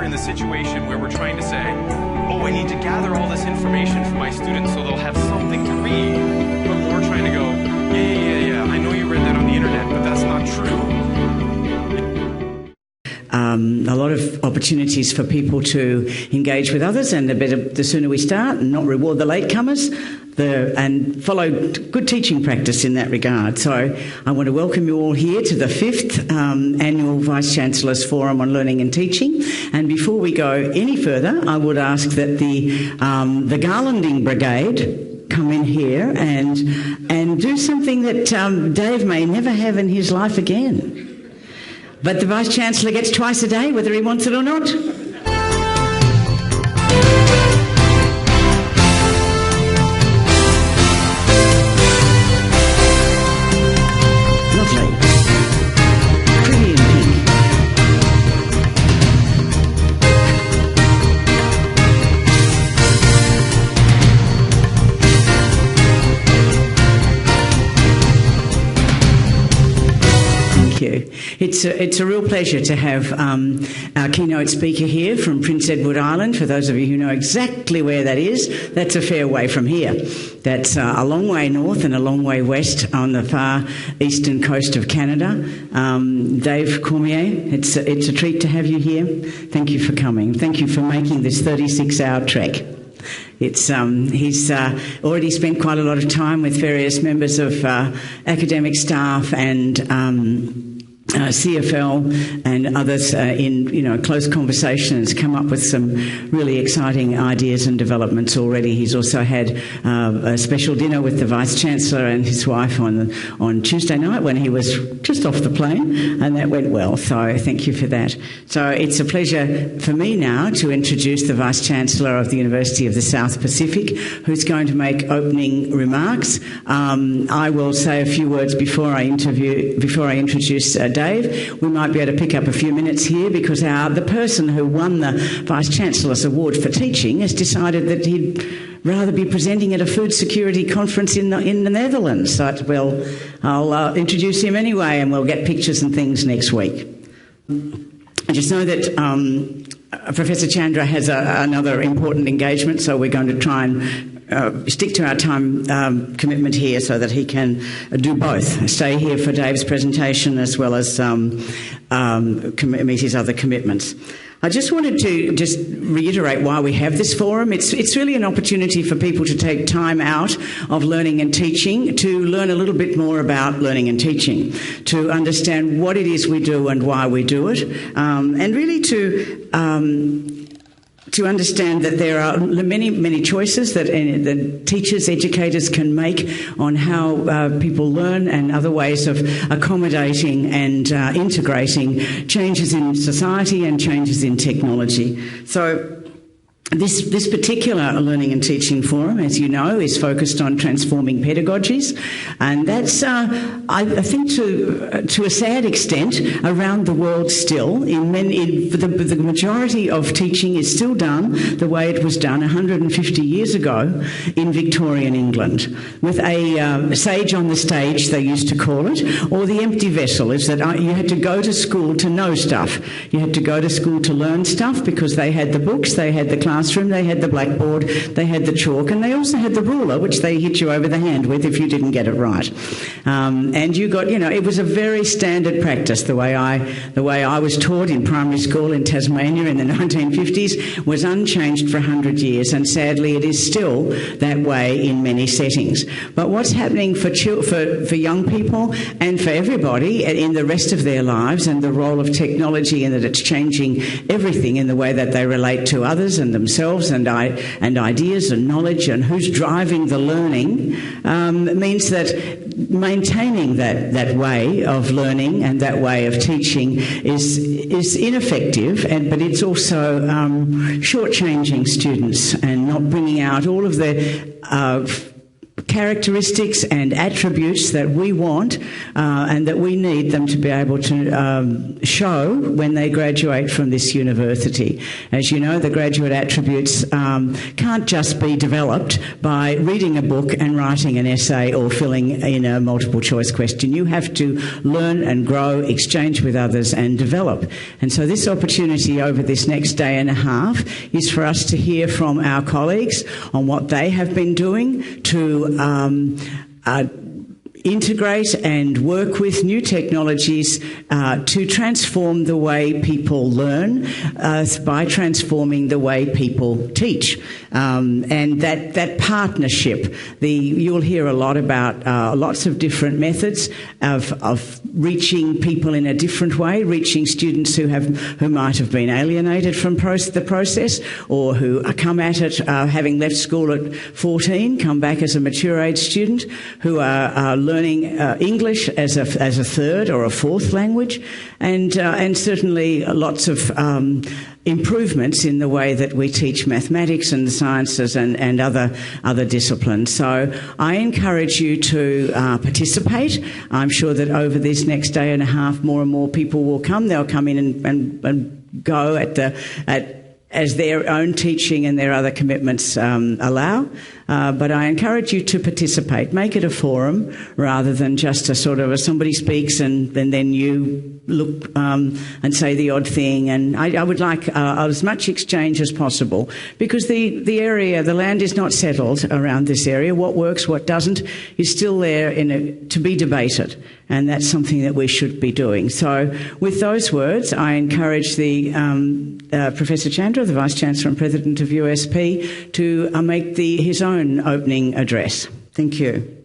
in the situation where we're trying to say, oh, I need to gather all this information from my students so they'll have something to read, but more trying to go, yeah, I know you read that on the internet, but that's not true. A lot of opportunities for people to engage with others, and the sooner we start and not reward the latecomers, and follow good teaching practice in that regard. So I want to welcome you all here to the 5th Annual Vice-Chancellors Forum on Learning and Teaching. And before we go any further, I would ask that the garlanding brigade come in here and do something that Dave may never have in his life again. But the Vice-Chancellor gets twice a day, whether he wants it or not. Lovely. Pretty and pink. Thank you. It's a real pleasure to have our keynote speaker here from Prince Edward Island. For those of you who know exactly where that is, that's a fair way from here. That's a long way north and a long way west on the far eastern coast of Canada. Dave Cormier, it's a treat to have you here. Thank you for coming. Thank you for making this 36-hour trek. He's already spent quite a lot of time with various members of academic staff and CFL and others in close conversations, come up with some really exciting ideas and developments already. He's also had a special dinner with the Vice-Chancellor and his wife on Tuesday night when he was just off the plane, and that went well, so thank you for that. So it's a pleasure for me now to introduce the Vice-Chancellor of the University of the South Pacific, who's going to make opening remarks. I will say a few words before I introduce Dave. We might be able to pick up a few minutes here because the person who won the Vice-Chancellor's Award for Teaching has decided that he'd rather be presenting at a food security conference in the Netherlands. So I'll introduce him anyway, and we'll get pictures and things next week. I just know that Professor Chandra has another important engagement, so we're going to try and stick to our time commitment here so that he can do both, stay here for Dave's presentation as well as meet his other commitments. I just wanted to reiterate why we have this forum. It's really an opportunity for people to take time out of learning and teaching to learn a little bit more about learning and teaching, to understand what it is we do and why we do it, and really to understand that there are many choices that teachers, educators can make on how people learn, and other ways of accommodating and integrating changes in society and changes in technology. So this particular Learning and Teaching Forum, as you know, is focused on transforming pedagogies, and that's, I think, to a sad extent, around the world still. The majority of teaching is still done the way it was done 150 years ago in Victorian England, with a sage on the stage, they used to call it, or the empty vessel, is that you had to go to school to know stuff. You had to go to school to learn stuff because they had the books, they had the classroom, they had the blackboard, they had the chalk, and they also had the ruler, which they hit you over the hand with if you didn't get it right. And you got, it was a very standard practice. The way I was taught in primary school in Tasmania in the 1950s was unchanged for 100 years, and sadly it is still that way in many settings. But what's happening for young people and for everybody in the rest of their lives, and the role of technology, and that it's changing everything in the way that they relate to others and themselves and ideas and knowledge, and who's driving the learning, means that maintaining that way of learning and that way of teaching is ineffective, but it's also shortchanging students and not bringing out all of the characteristics and attributes that we want and that we need them to be able to show when they graduate from this university. As you know, the graduate attributes can't just be developed by reading a book and writing an essay or filling in a multiple choice question. You have to learn and grow, exchange with others and develop. And so this opportunity over this next day and a half is for us to hear from our colleagues on what they have been doing to integrate and work with new technologies to transform the way people learn by transforming the way people teach. And that partnership, you'll hear a lot about lots of different methods of reaching people in a different way, reaching students who might have been alienated from the process, or who come at it having left school at 14, come back as a mature age student, who are learning English as a third or a fourth language, and certainly lots of improvements in the way that we teach mathematics and the sciences and other disciplines. So I encourage you to participate. I'm sure that over this next day and a half, more and more people will come. They'll come in and go as their own teaching and their other commitments allow. But I encourage you to participate. Make it a forum rather than just a sort of somebody speaks and then you look and say the odd thing. And I would like as much exchange as possible, because the land is not settled around this area. What works, what doesn't, is still there to be debated. And that's something that we should be doing. So with those words, I encourage the Professor Chandra, the Vice-Chancellor and President of USP, to make his own opening address. Thank you.